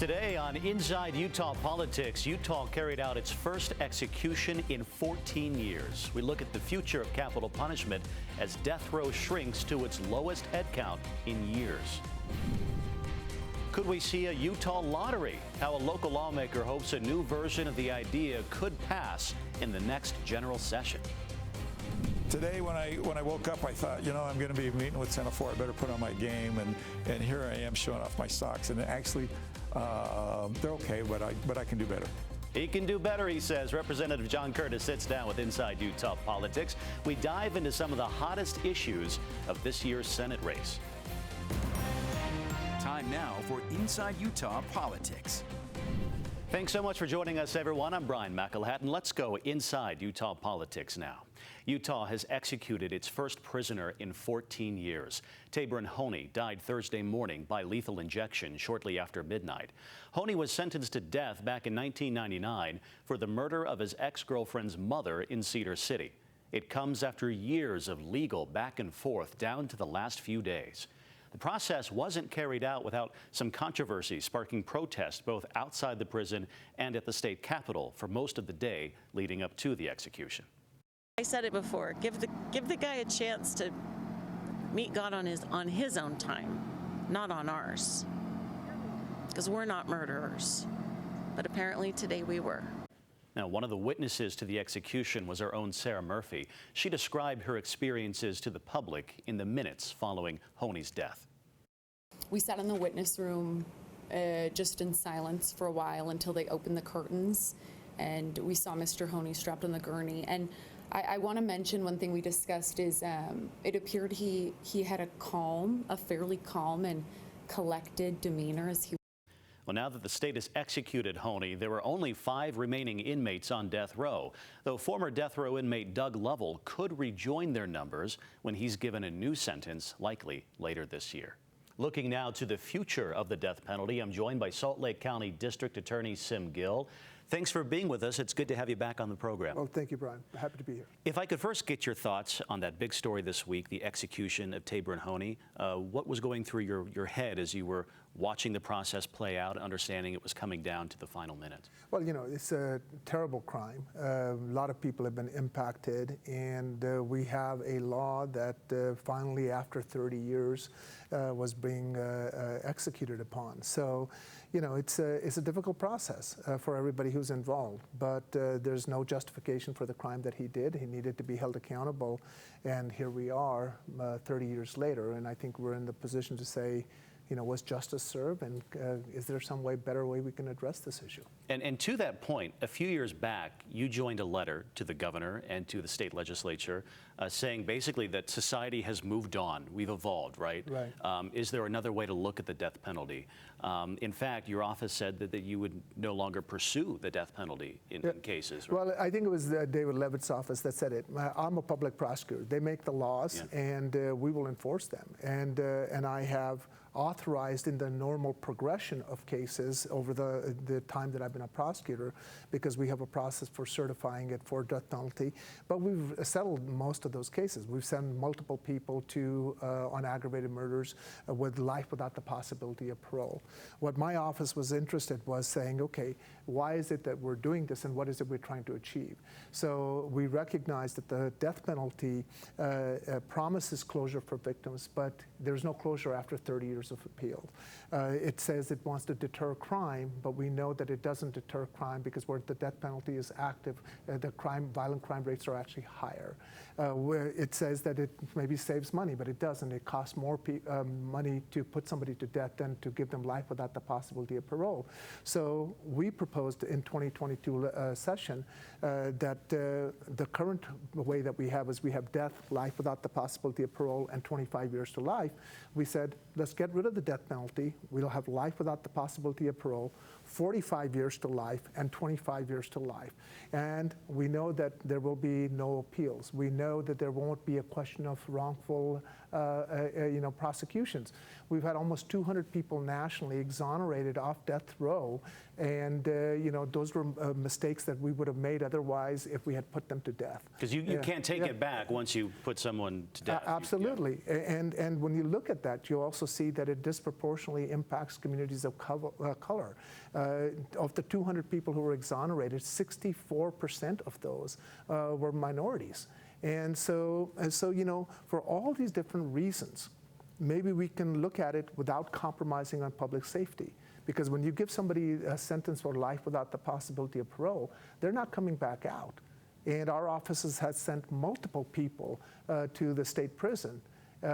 Today on Inside Utah Politics, Utah carried out its first execution in 14 years. We look at the future of capital punishment as death row shrinks to its lowest head count in years. Could we see a Utah lottery? How a local lawmaker hopes a new version of the idea could pass in the next general session. Today, when I woke up, I thought, I'm going to be meeting with Senate 4. I better put on my game, and here I am showing off my socks. And actually, they're okay, but I can do better. He can do better, he says. Representative John Curtis sits down with Inside Utah Politics. We dive into some of the hottest issues of this year's Senate race. Time now for Inside Utah Politics. Thanks so much for joining us, everyone. I'm Brien McElhatten. Let's go inside Utah politics now. Utah has executed its first prisoner in 14 years. Tabron Honey died Thursday morning by lethal injection shortly after midnight. Honey was sentenced to death back in 1999 for the murder of his ex-girlfriend's mother in Cedar City. It comes after years of legal back and forth down to the last few days. The process wasn't carried out without some controversy, sparking protests both outside the prison and at the state capitol for most of the day leading up to the execution. I said it before, give the guy a chance to meet God on his own time, not on ours, because we're not murderers. But apparently today we were. Now, one of the witnesses to the execution was our own Sarah Murphy. She described her experiences to the public in the minutes following Honey's death. We sat in the witness room just in silence for a while until they opened the curtains, and we saw Mr. Honey strapped on the gurney. And I want to mention one thing we discussed is it appeared he had a fairly calm and collected demeanor as he. Well, now that the state has executed Honey, there are only 5 remaining inmates on death row, though former death row inmate Doug Lovell could rejoin their numbers when he's given a new sentence, likely later this year. Looking now to the future of the death penalty, I'm joined by Salt Lake County District Attorney Sim Gill. Thanks for being with us. It's good to have you back on the program. Oh, thank you, Brian. Happy to be here. If I could first get your thoughts on that big story this week, the execution of Tabron Honey. What was going through your head as you were watching the process play out, understanding it was coming down to the final minute? Well, it's a terrible crime. A lot of people have been impacted, and we have a law that finally, after 30 years, was being executed upon. So, it's a difficult process for everybody who's involved, but there's no justification for the crime that he did. He needed to be held accountable, and here we are 30 years later, and I think we're in the position to say, was justice served, and is there some better way we can address this issue? And to that point, a few years back, you joined a letter to the governor and to the state legislature saying basically that society has moved on. We've evolved, right? Right. Is there another way to look at the death penalty? In fact, your office said that you would no longer pursue the death penalty in cases. Right? Well, I think it was David Levitt's office that said it. I'm a public prosecutor. They make the laws, and we will enforce them. And I have authorized in the normal progression of cases over the time that I've been a prosecutor, because we have a process for certifying it for death penalty. But we've settled most of those cases. We've sent multiple people to on aggravated murders with life without the possibility of parole. What my office was interested was saying, okay, why is it that we're doing this, and what is it we're trying to achieve? So we recognize that the death penalty promises closure for victims, but there's no closure after 30 years of appeal. It says it wants to deter crime, but we know that it doesn't deter crime because where the death penalty is active, violent crime rates are actually higher. Where it says that it maybe saves money, but it doesn't. It costs more money to put somebody to death than to give them life without the possibility of parole. So we proposed in 2022 session that the current way that we have is we have death, life without the possibility of parole, and 25 years to life. We said, let's get rid of the death penalty. We'll have life without the possibility of parole, 45 years to life, and 25 years to life. And we know that there will be no appeals. We know that there won't be a question of wrongful prosecutions. We've had almost 200 people nationally exonerated off death row, and those were mistakes that we would have made otherwise if we had put them to death. Because you can't take it back once you put someone to death. Absolutely. And when you look at that, you also see that it disproportionately impacts communities of color. Of the 200 people who were exonerated, 64% of those were minorities. And so, for all these different reasons, maybe we can look at it without compromising on public safety. Because when you give somebody a sentence for life without the possibility of parole, they're not coming back out. And our offices have sent multiple people to the state prison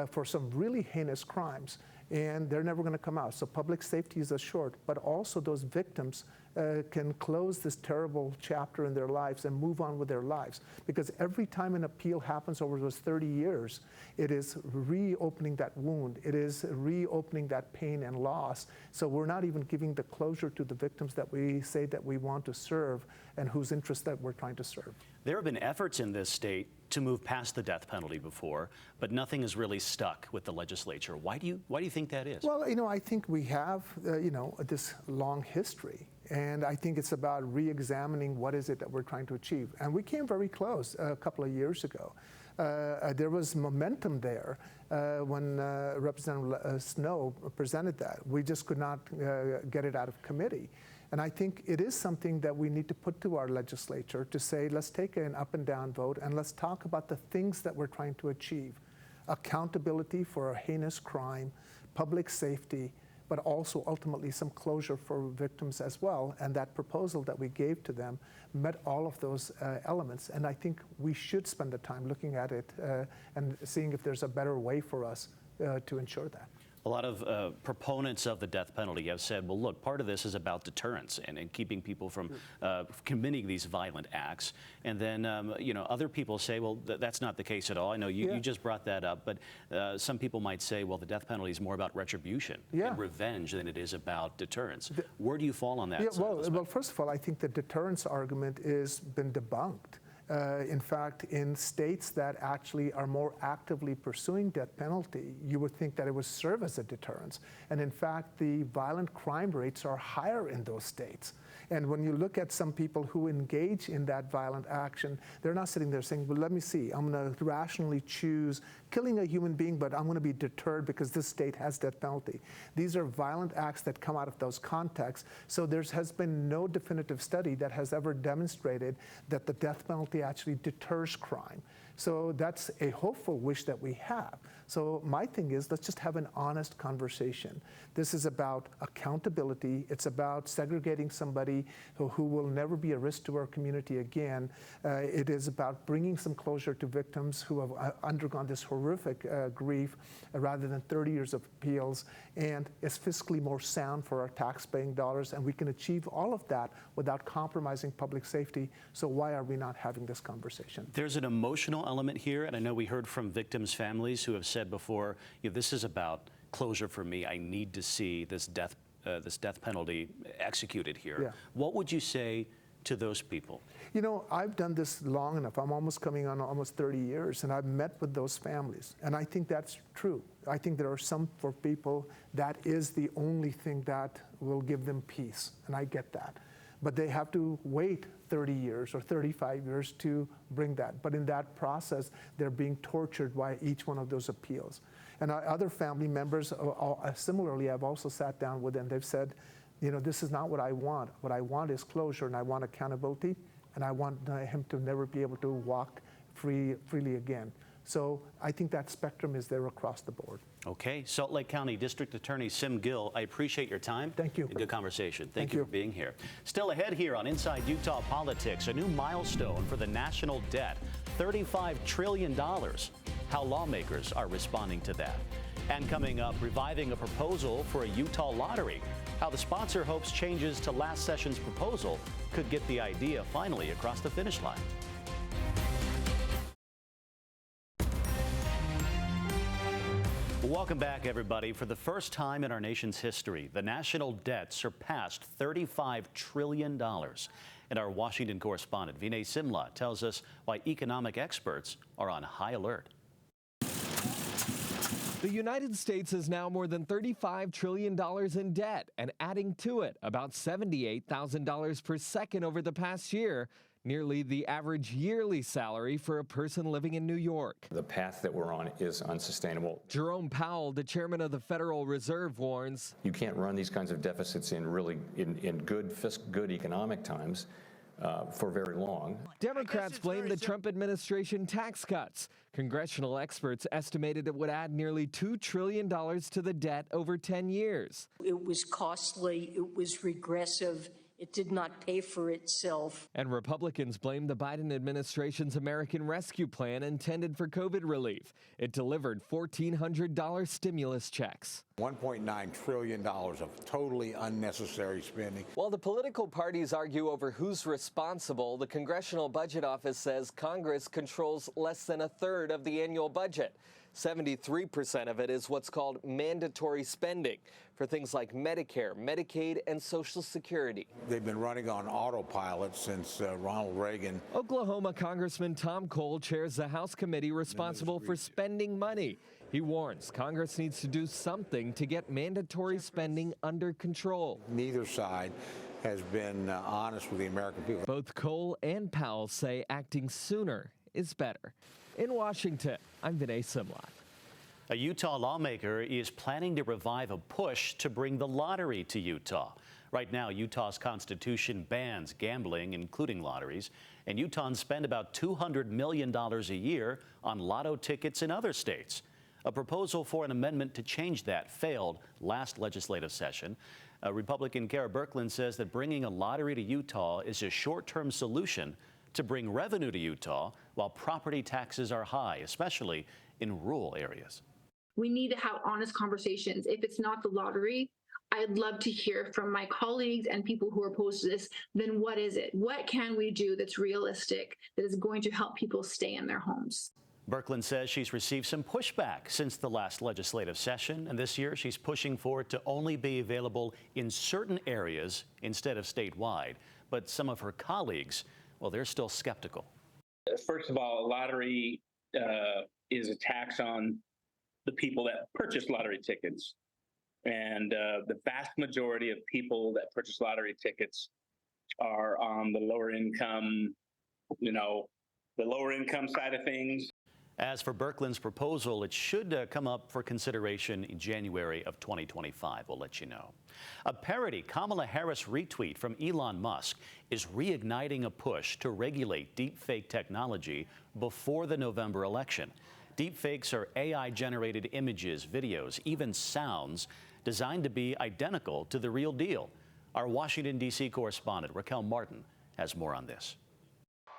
for some really heinous crimes, and they're never going to come out. So public safety is assured, but also those victims can close this terrible chapter in their lives and move on with their lives. Because every time an appeal happens over those 30 years, it is reopening that wound. It is reopening that pain and loss. So we're not even giving the closure to the victims that we say that we want to serve and whose interests that we're trying to serve. There have been efforts in this state to move past the death penalty before, but nothing has really stuck with the legislature. Why do you think that is? Well, I think we have, this long history. And I think it's about re-examining what is it that we're trying to achieve. And we came very close a couple of years ago. There was momentum there when Representative Snow presented that. We just could not get it out of committee. And I think it is something that we need to put to our legislature to say, let's take an up and down vote and let's talk about the things that we're trying to achieve. Accountability for a heinous crime, public safety, but also ultimately some closure for victims as well. And that proposal that we gave to them met all of those elements. And I think we should spend the time looking at it and seeing if there's a better way for us to ensure that. A lot of proponents of the death penalty have said, well, look, part of this is about deterrence and keeping people from committing these violent acts. And then, other people say, well, that's not the case at all. I know you just brought that up, but some people might say, well, the death penalty is more about retribution and revenge than it is about deterrence. Where do you fall on that? Well, first of all, I think the deterrence argument has been debunked. In fact, in states that actually are more actively pursuing death penalty, you would think that it would serve as a deterrence. And in fact, the violent crime rates are higher in those states. And when you look at some people who engage in that violent action, they're not sitting there saying, well, let me see, I'm going to rationally choose killing a human being, but I'm going to be deterred because this state has death penalty. These are violent acts that come out of those contexts. So there has been no definitive study that has ever demonstrated that the death penalty actually deters crime. So that's a hopeful wish that we have. So my thing is, let's just have an honest conversation. This is about accountability. It's about segregating somebody who will never be a risk to our community again. It is about bringing some closure to victims who have undergone this horrific grief rather than 30 years of appeals. And it's fiscally more sound for our tax-paying dollars. And we can achieve all of that without compromising public safety. So why are we not having this conversation? There's an emotional element here, and I know we heard from victims' families who have said before, this is about closure for me. I need to see this death penalty executed here. Yeah. What would you say to those people? I've done this long enough. I'm almost coming on almost 30 years, and I've met with those families, and I think that's true. I think there are some for people that is the only thing that will give them peace, and I get that. But they have to wait 30 years or 35 years to bring that. But in that process, they're being tortured by each one of those appeals. And other family members, similarly, I've also sat down with them. They've said, this is not what I want. What I want is closure, and I want accountability, and I want him to never be able to walk freely again. So I think that spectrum is there across the board. Okay. Salt Lake County District Attorney Sim Gill, I appreciate your time. Thank you. Good conversation. Thank you for being here. Still ahead here on Inside Utah Politics, a new milestone for the national debt, $35 trillion. How lawmakers are responding to that. And coming up, reviving a proposal for a Utah lottery. How the sponsor hopes changes to last session's proposal could get the idea finally across the finish line. Welcome back, everybody. For the first time in our nation's history, the national debt surpassed $35 trillion. And our Washington correspondent, Vinay Simla, tells us why economic experts are on high alert. The United States is now more than $35 trillion in debt and adding to it about $78,000 per second over the past year, nearly the average yearly salary for a person living in New York. The path that we're on is unsustainable. Jerome Powell, the chairman of the Federal Reserve, warns You can't run these kinds of deficits in good economic times for very long. Democrats blame the Trump administration tax cuts. Congressional experts estimated it would add nearly $2 trillion to the debt over 10 years. It was costly, it was regressive, it did not pay for itself. And Republicans blame the Biden administration's American Rescue Plan intended for COVID relief. It delivered $1,400 stimulus checks. $1.9 trillion of totally unnecessary spending. While the political parties argue over who's responsible, the Congressional Budget Office says Congress controls less than a third of the annual budget. 73% of it is what's called mandatory spending for things like Medicare, Medicaid, and Social Security. They've been running on autopilot since Ronald Reagan. Oklahoma Congressman Tom Cole chairs the House committee responsible for spending money. He warns Congress needs to do something to get mandatory spending under control. Neither side has been honest with the American people. Both Cole and Powell say acting sooner is better. In Washington, I'm Vinay Simlot. A Utah lawmaker is planning to revive a push to bring the lottery to Utah. Right now, Utah's constitution bans gambling, including lotteries, and Utahns spend about $200 million a year on lotto tickets in other states. A proposal for an amendment to change that failed last legislative session. Republican Kara Birkeland says that bringing a lottery to Utah is a short-term solution to bring revenue to Utah while property taxes are high, especially in rural areas. We need to have honest conversations. If it's not the lottery, I'd love to hear from my colleagues and people who are opposed to this. Then what is it? What can we do that's realistic, that is going to help people stay in their homes? Birkeland says she's received some pushback since the last legislative session, and this year she's pushing for it to only be available in certain areas instead of statewide. But some of her colleagues, well, they're still skeptical. First of all, a lottery is a tax on the people that purchase lottery tickets. And the vast majority of people that purchase lottery tickets are on the lower income, the lower income side of things. As for Birkeland's proposal, it should come up for consideration in January of 2025. We'll let you know. A parody Kamala Harris retweet from Elon Musk is reigniting a push to regulate deepfake technology before the November election. Deepfakes are AI-generated images, videos, even sounds designed to be identical to the real deal. Our Washington, D.C. correspondent Raquel Martin has more on this.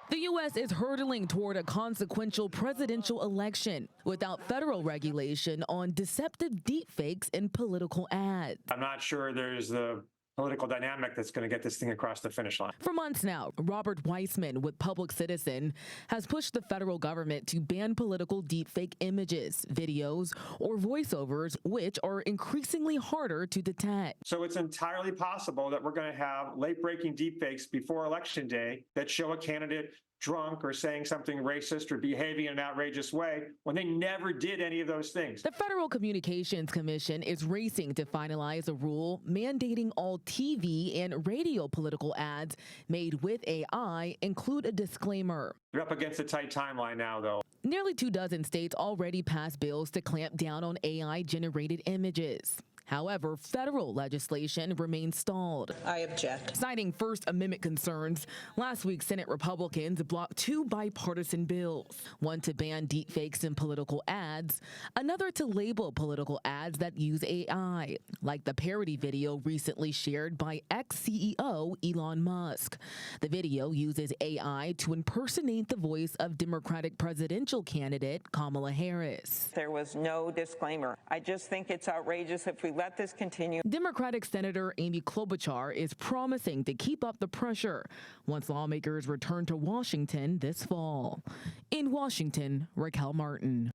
The U.S. is hurtling toward a consequential presidential election without federal regulation on deceptive deepfakes in political ads. I'm not sure there's the political dynamic that's going to get this thing across the finish line. For months now, Robert Weissman with Public Citizen has pushed the federal government to ban political deepfake images, videos, or voiceovers, which are increasingly harder to detect. So it's entirely possible that we're going to have late-breaking deepfakes before Election Day that show a candidate drunk or saying something racist or behaving in an outrageous way when they never did any of those things. The Federal Communications Commission is racing to finalize a rule mandating all TV and radio political ads made with AI include a disclaimer. You're up against a tight timeline now, though. Nearly 24 states already passed bills to clamp down on AI-generated images. However, federal legislation remains stalled. I object. Citing First Amendment concerns, last week Senate Republicans blocked two bipartisan bills, one to ban deepfakes in political ads, another to label political ads that use AI, like the parody video recently shared by ex-CEO Elon Musk. The video uses AI to impersonate the voice of Democratic presidential candidate Kamala Harris. There was no disclaimer. I just think it's outrageous if we let this continue. Democratic Senator Amy Klobuchar is promising to keep up the pressure once lawmakers return to Washington this fall. In Washington, Raquel Martin.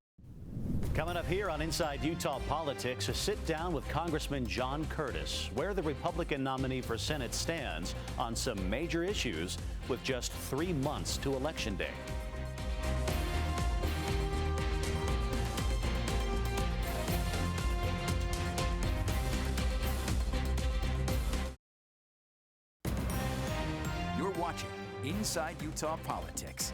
Coming up here on Inside Utah Politics, a sit-down with Congressman John Curtis, where the Republican nominee for Senate stands on some major issues with just 3 months to Election Day. watching Inside Utah Politics.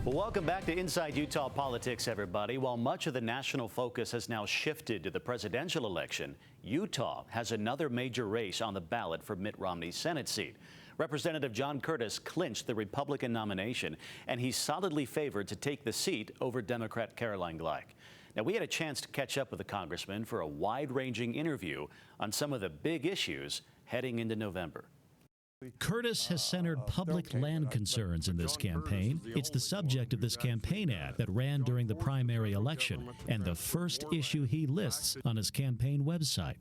Well, welcome back to Inside Utah Politics, everybody. While much of the national focus has now shifted to the presidential election, Utah has another major race on the ballot for Mitt Romney's Senate seat. Representative John Curtis clinched the Republican nomination, and he's solidly favored to take the seat over Democrat Caroline Gleich. Now, we had a chance to catch up with the congressman for a wide-ranging interview on some of the big issues heading into November. Curtis has centered public land concerns in this campaign. It's the subject of this campaign ad that ran during the primary election and the first issue he lists on his campaign website.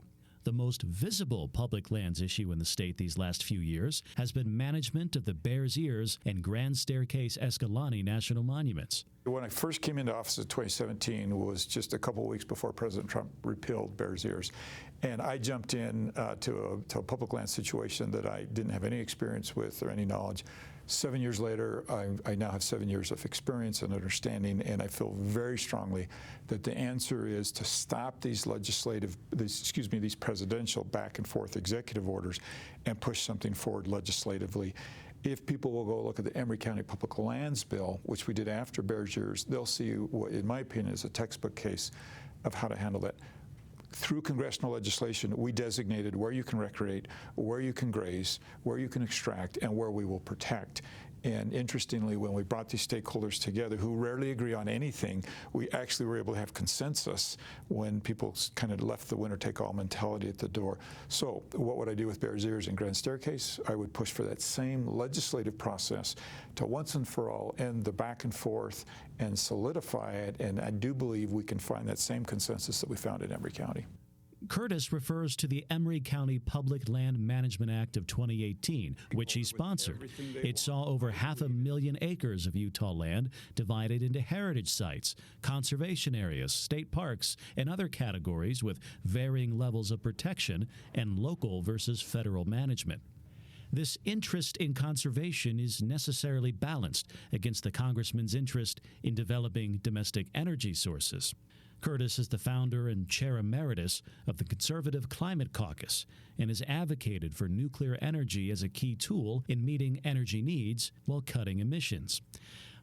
The most visible public lands issue in the state these last few years has been management of the Bears Ears and Grand Staircase Escalante national monuments. When I first came into office in 2017 was just a couple of weeks before President Trump repealed Bears Ears. And I jumped in to a public land situation that I didn't have any experience with or any knowledge. 7 years later, I now have 7 years of experience and understanding, and I feel very strongly that the answer is to stop these these presidential back and forth executive orders and push something forward legislatively. If people will go look at the Emory County Public Lands Bill, which we did after Bears Ears, they'll see what, in my opinion, is a textbook case of how to handle that. Through congressional legislation, we designated where you can recreate, where you can graze, where you can extract, and where we will protect. And interestingly, when we brought these stakeholders together, who rarely agree on anything, we actually were able to have consensus when people kind of left the winner-take-all mentality at the door. So what would I do with Bears Ears and Grand Staircase? I would push for that same legislative process to once and for all end the back and forth and solidify it. And I do believe we can find that same consensus that we found in Emory County. Curtis refers to the Emory County Public Land Management Act of 2018, which he sponsored. It saw over 500,000 acres of Utah land divided into heritage sites, conservation areas, state parks, and other categories with varying levels of protection and local versus federal management. This interest in conservation is necessarily balanced against the congressman's interest in developing domestic energy sources. Curtis is the founder and chair emeritus of the Conservative Climate Caucus and has advocated for nuclear energy as a key tool in meeting energy needs while cutting emissions.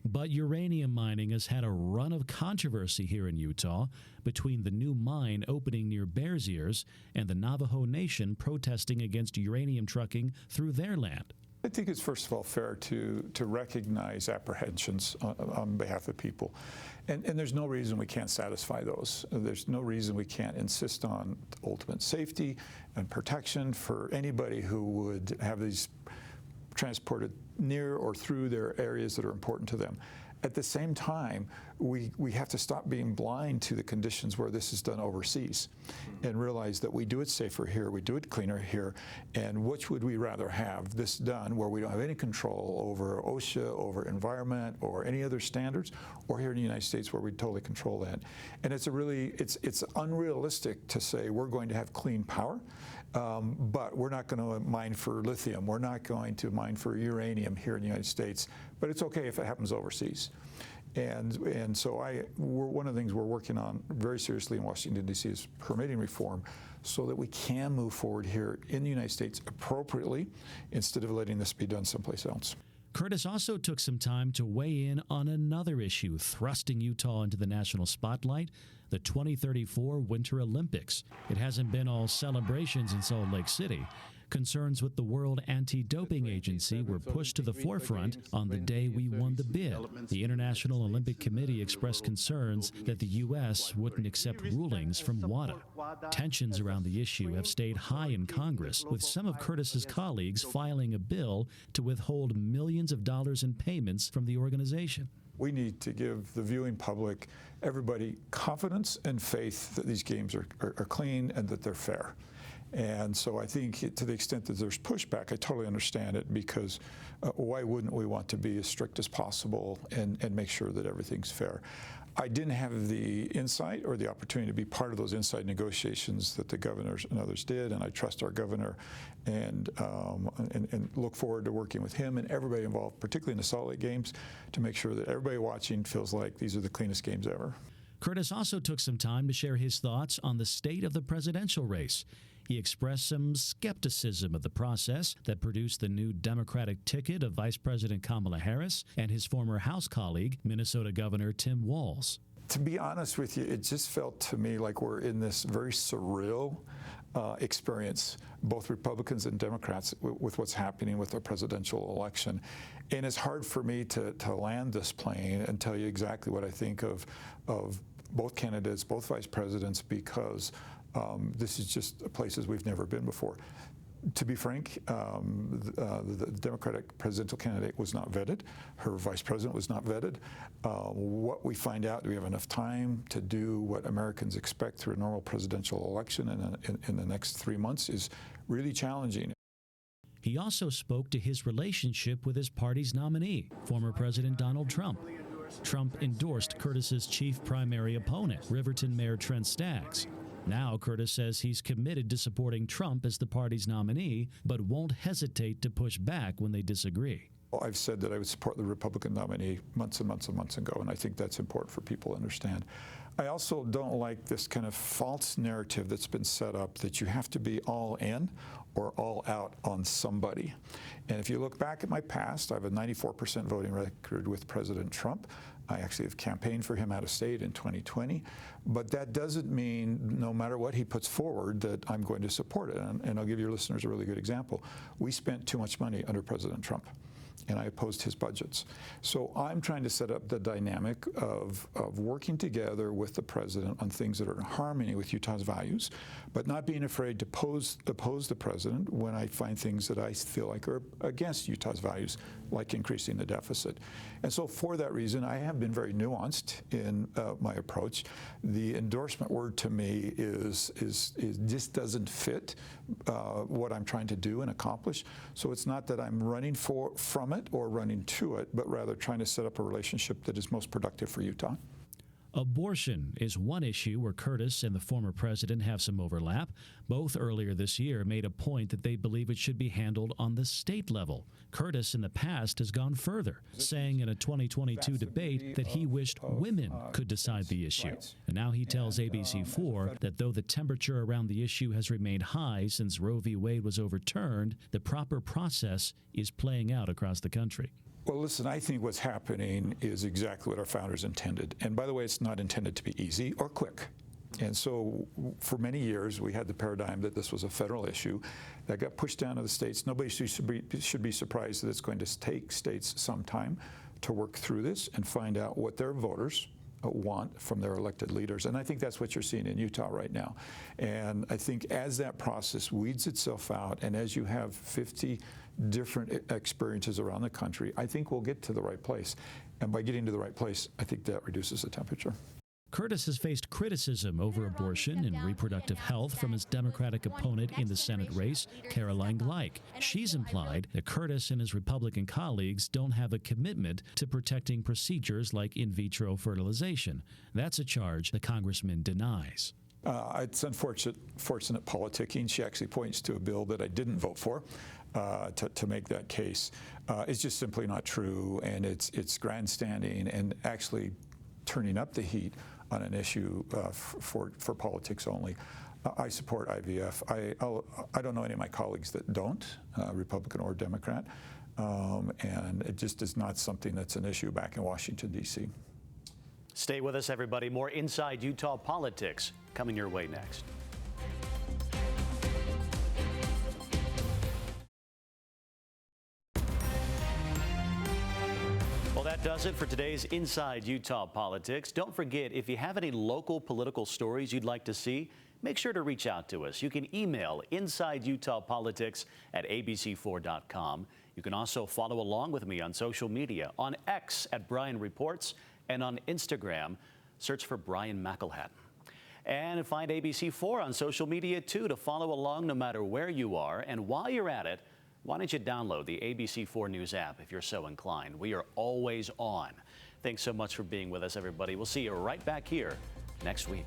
But uranium mining has had a run of controversy here in Utah between the new mine opening near Bears Ears and the Navajo Nation protesting against uranium trucking through their land. I think it's first of all fair to recognize apprehensions on behalf of people. And there's no reason we can't satisfy those. There's no reason we can't insist on ultimate safety and protection for anybody who would have these transported near or through their areas that are important to them. At the same time, we have to stop being blind to the conditions where this is done overseas and realize that we do it safer here, we do it cleaner here, and which would we rather have this done where we don't have any control over OSHA, over environment, or any other standards, or here in the United States where we totally control that. And it's it's unrealistic to say we're going to have clean power, but we're not going to mine for lithium, we're not going to mine for uranium here in the United States, but it's okay if it happens overseas. And so one of the things we're working on very seriously in Washington, D.C. is permitting reform so that we can move forward here in the United States appropriately instead of letting this be done someplace else. Curtis also took some time to weigh in on another issue thrusting Utah into the national spotlight, the 2034 Winter Olympics. It hasn't been all celebrations in Salt Lake City. Concerns with the World Anti-Doping Agency were pushed to the forefront on the day we won the bid. The International Olympic Committee expressed concerns that the U.S. wouldn't accept rulings from WADA. Tensions around the issue have stayed high in Congress, with some of Curtis's colleagues filing a bill to withhold millions of dollars in payments from the organization. We need to give the viewing public, everybody, confidence and faith that these games are clean and that they're fair. And so I think to the extent that there's pushback, I totally understand it, because why wouldn't we want to be as strict as possible and make sure that everything's fair? I didn't have the insight or the opportunity to be part of those inside negotiations that the governors and others did, and I trust our governor and look forward to working with him and everybody involved, particularly in the Salt Lake Games, to make sure that everybody watching feels like these are the cleanest games ever. Curtis also took some time to share his thoughts on the state of the presidential race. He expressed some skepticism of the process that produced the new Democratic ticket of Vice President Kamala Harris and his former House colleague, Minnesota Governor Tim Walz. To be honest with you, it just felt to me like we're in this very surreal experience, both Republicans and Democrats, with what's happening with the presidential election. And it's hard for me to land this plane and tell you exactly what I think of both candidates, both vice presidents, because this is just places we've never been before. To be frank, the Democratic presidential candidate was not vetted. Her vice president was not vetted. What we find out, do we have enough time to do what Americans expect through a normal presidential election in the next 3 months is really challenging. He also spoke to his relationship with his party's nominee, former President Donald Trump. Trump endorsed Curtis's chief primary opponent, Riverton Mayor Trent Staggs. Now, Curtis says he's committed to supporting Trump as the party's nominee, but won't hesitate to push back when they disagree. Well, I've said that I would support the Republican nominee months and months and months ago, and I think that's important for people to understand. I also don't like this kind of false narrative that's been set up that you have to be all in or all out on somebody. And if you look back at my past, I have a 94% voting record with President Trump. I actually have campaigned for him out of state in 2020, but that doesn't mean no matter what he puts forward that I'm going to support it. And I'll give your listeners a really good example. We spent too much money under President Trump, and I opposed his budgets. So I'm trying to set up the dynamic of working together with the president on things that are in harmony with Utah's values, but not being afraid to oppose the president when I find things that I feel like are against Utah's values, like increasing the deficit. And so for that reason, I have been very nuanced in my approach. The endorsement word to me is just doesn't fit what I'm trying to do and accomplish. So it's not that I'm running from it or running to it, but rather trying to set up a relationship that is most productive for Utah. Abortion is one issue where Curtis and the former president have some overlap. Both earlier this year made a point that they believe it should be handled on the state level. Curtis in the past has gone further, saying in a 2022 debate that he wished women could decide the issue. And now he tells ABC4 that though the temperature around the issue has remained high since Roe v. Wade was overturned, the proper process is playing out across the country. Well, listen, I think what's happening is exactly what our founders intended. And by the way, it's not intended to be easy or quick. And so for many years, we had the paradigm that this was a federal issue that got pushed down to the states. Nobody should be surprised that it's going to take states some time to work through this and find out what their voters want from their elected leaders. And I think that's what you're seeing in Utah right now. And I think as that process weeds itself out, and as you have 50 different experiences around the country, I think we'll get to the right place. And by getting to the right place, I think that reduces the temperature. Curtis has faced criticism over abortion and reproductive health from his Democratic opponent in the Senate race, Caroline Gleich. She's implied that Curtis and his Republican colleagues don't have a commitment to protecting procedures like in vitro fertilization. That's a charge the congressman denies. It's unfortunate politicking. She actually points to a bill that I didn't vote for to make that case. It's just simply not true, and it's grandstanding and actually turning up the heat on an issue for politics only. I support IVF. I don't know any of my colleagues that don't, Republican or Democrat, and it just is not something that's an issue back in Washington, D.C. Stay with us, everybody. More Inside Utah Politics coming your way next. That does it for today's Inside Utah Politics. Don't forget, if you have any local political stories you'd like to see, make sure to reach out to us. You can email InsideUtahPolitics@abc4.com. You can also follow along with me on social media, on X at Brien Reports, and on Instagram, search for Brien McElhatten. And find ABC4 on social media too to follow along no matter where you are. And while you're at it, why don't you download the ABC4 News app if you're so inclined? We are always on. Thanks so much for being with us, everybody. We'll see you right back here next week.